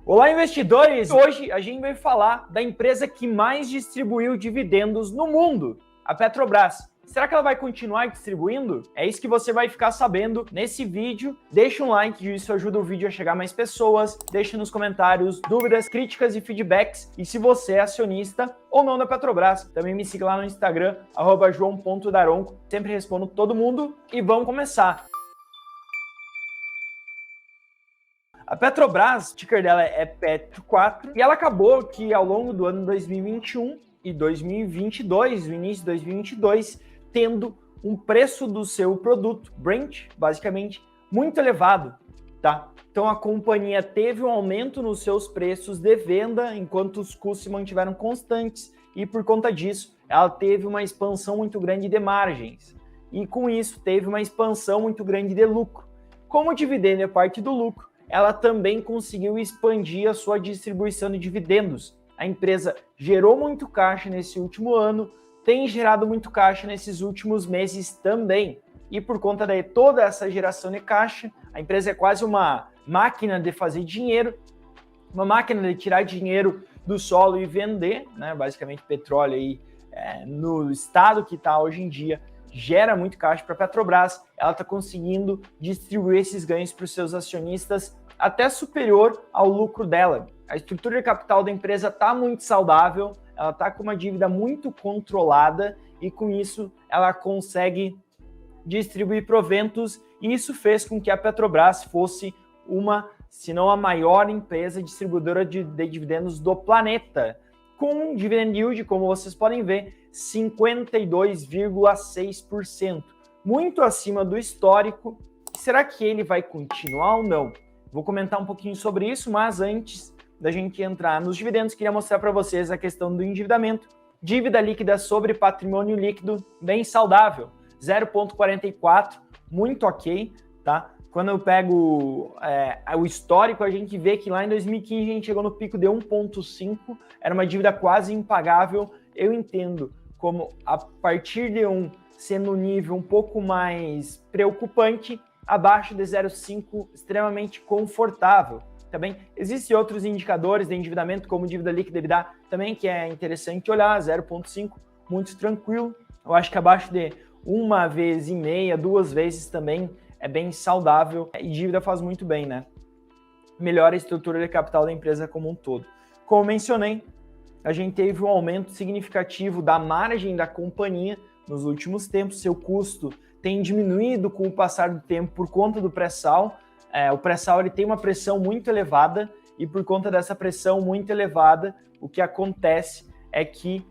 Olá, investidores! Hoje a gente vai falar da empresa que mais distribuiu dividendos no mundo, a Petrobras. Será que ela vai continuar distribuindo? É isso que você vai ficar sabendo nesse vídeo. Deixa um like, isso ajuda o vídeo a chegar a mais pessoas. Deixa nos comentários dúvidas, críticas e feedbacks. E se você é acionista ou não da Petrobras, também me siga lá no Instagram, @joão.daronco. Sempre respondo todo mundo e vamos começar. A Petrobras, o ticker dela é Petro4, e ela acabou que ao longo do ano 2021 e 2022, no início de 2022, tendo um preço do seu produto, Brent, basicamente, muito elevado, tá? Então a companhia teve um aumento nos seus preços de venda, enquanto os custos se mantiveram constantes, e por conta disso, ela teve uma expansão muito grande de margens, e com isso teve uma expansão muito grande de lucro. Como o dividendo é parte do lucro, ela também conseguiu expandir a sua distribuição de dividendos. A empresa gerou muito caixa nesse último ano, tem gerado muito caixa nesses últimos meses também. E por conta de toda essa geração de caixa, a empresa é quase uma máquina de fazer dinheiro, uma máquina de tirar dinheiro do solo e vender, né? Basicamente petróleo aí, no estado que está hoje em dia, gera muito caixa para a Petrobras, ela está conseguindo distribuir esses ganhos para os seus acionistas até superior ao lucro dela. A estrutura de capital da empresa está muito saudável, ela está com uma dívida muito controlada e com isso ela consegue distribuir proventos e isso fez com que a Petrobras fosse uma, se não a maior empresa distribuidora de dividendos do planeta, com um dividend yield, como vocês podem ver, 52,6%, muito acima do histórico. Será que ele vai continuar ou não? Vou comentar um pouquinho sobre isso, mas antes da gente entrar nos dividendos, queria mostrar para vocês a questão do endividamento. Dívida líquida sobre patrimônio líquido bem saudável, 0,44, muito ok, tá? Quando eu pego o histórico, a gente vê que lá em 2015 a gente chegou no pico de 1,5, era uma dívida quase impagável. Eu entendo como a partir de sendo um nível um pouco mais preocupante, abaixo de 0,5 extremamente confortável. Também existem outros indicadores de endividamento, como dívida líquida EBITDA, também que é interessante olhar, 0,5, muito tranquilo. Eu acho que abaixo de 1,5, 2 vezes também é bem saudável e dívida faz muito bem, né? Melhora a estrutura de capital da empresa como um todo. Como mencionei, a gente teve um aumento significativo da margem da companhia nos últimos tempos, seu custo tem diminuído com o passar do tempo por conta do pré-sal. O pré-sal ele tem uma pressão muito elevada e por conta dessa pressão muito elevada, o que acontece é que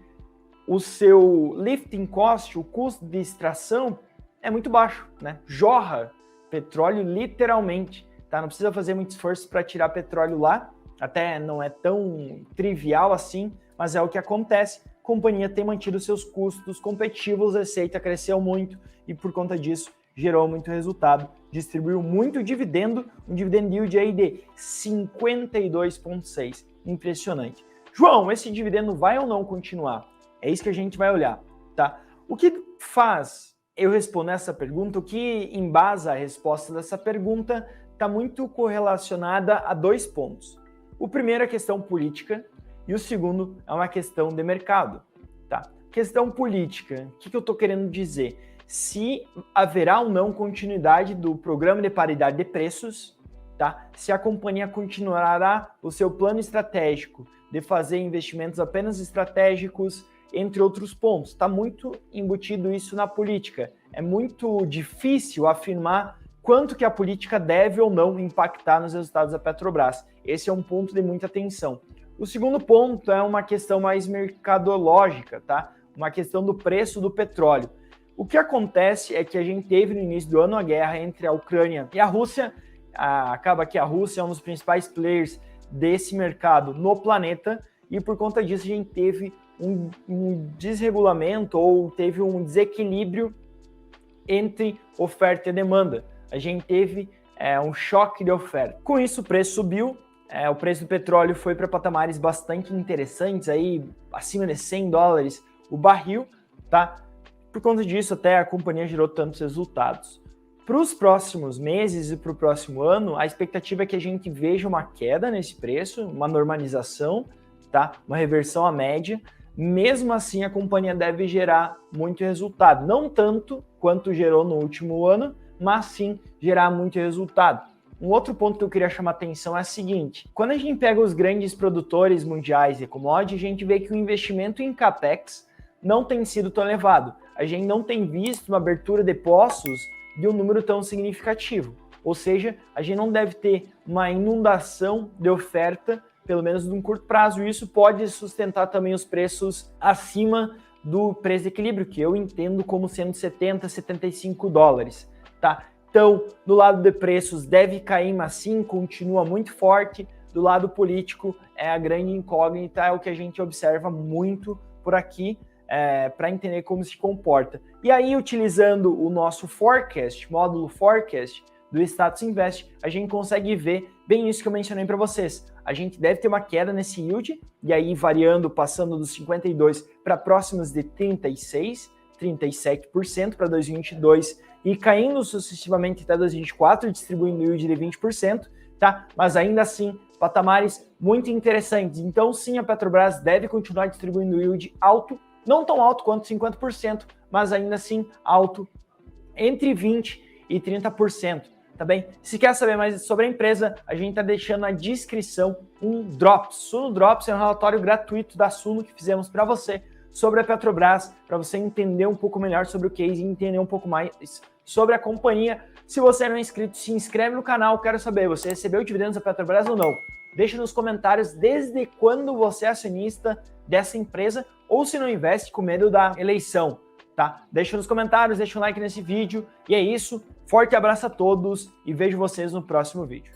o seu lifting cost, o custo de extração, é muito baixo, né? Jorra petróleo literalmente, tá? Não precisa fazer muito esforço para tirar petróleo lá, até não é tão trivial assim, mas é o que acontece. A companhia tem mantido seus custos competitivos, a receita cresceu muito e por conta disso gerou muito resultado, distribuiu muito dividendo, um dividend yield aí de 52,6, impressionante. João, esse dividendo vai ou não continuar? É isso que a gente vai olhar, tá? O que faz eu responder essa pergunta, o que embasa a resposta dessa pergunta está muito correlacionada a 2 pontos. O primeiro é a questão política e o segundo é uma questão de mercado, tá? Questão política, o que eu estou querendo dizer? Se haverá ou não continuidade do programa de paridade de preços, tá? Se a companhia continuará o seu plano estratégico de fazer investimentos apenas estratégicos, entre outros pontos. Está muito embutido isso na política. É muito difícil afirmar quanto que a política deve ou não impactar nos resultados da Petrobras. Esse é um ponto de muita atenção. O segundo ponto é uma questão mais mercadológica, tá? Uma questão do preço do petróleo. O que acontece é que a gente teve no início do ano a guerra entre a Ucrânia e a Rússia. Acaba que a Rússia é um dos principais players desse mercado no planeta e por conta disso a gente teve um desregulamento ou teve um desequilíbrio entre oferta e demanda. A gente teve um choque de oferta. Com isso o preço subiu, o preço do petróleo foi para patamares bastante interessantes, aí acima de $100 o barril, tá? Por conta disso até a companhia gerou tantos resultados. Para os próximos meses e para o próximo ano, a expectativa é que a gente veja uma queda nesse preço, uma normalização, tá? Uma reversão à média. Mesmo assim, a companhia deve gerar muito resultado. Não tanto quanto gerou no último ano, mas sim gerar muito resultado. Um outro ponto que eu queria chamar a atenção é o seguinte: quando a gente pega os grandes produtores mundiais de commodities, a gente vê que o investimento em capex não tem sido tão elevado. A gente não tem visto uma abertura de poços de um número tão significativo. Ou seja, a gente não deve ter uma inundação de oferta, pelo menos num curto prazo. Isso pode sustentar também os preços acima do preço de equilíbrio, que eu entendo como sendo 70, 75 dólares, tá? Então, do lado de preços deve cair, mas sim, continua muito forte. Do lado político é a grande incógnita, é o que a gente observa muito por aqui, para entender como se comporta. E aí, utilizando o nosso forecast, módulo forecast do Status Invest, a gente consegue ver bem isso que eu mencionei para vocês. A gente deve ter uma queda nesse yield, e aí variando, passando dos 52% para próximos de 36%, 37% para 2022 e caindo sucessivamente até 2024, distribuindo yield de 20%, tá? Mas ainda assim, patamares muito interessantes. Então, sim, a Petrobras deve continuar distribuindo yield alto, não tão alto quanto 50%, mas ainda assim alto, entre 20% e 30%, tá bem? Se quer saber mais sobre a empresa, a gente está deixando na descrição um Drops. Suno Drops é um relatório gratuito da Suno que fizemos para você sobre a Petrobras, para você entender um pouco melhor sobre o case e entender um pouco mais sobre a companhia. Se você não é inscrito, se inscreve no canal. Quero saber, você recebeu dividendos da Petrobras ou não? Deixa nos comentários desde quando você é acionista dessa empresa ou se não investe com medo da eleição, tá? Deixa nos comentários, deixa um like nesse vídeo. E é isso, forte abraço a todos e vejo vocês no próximo vídeo.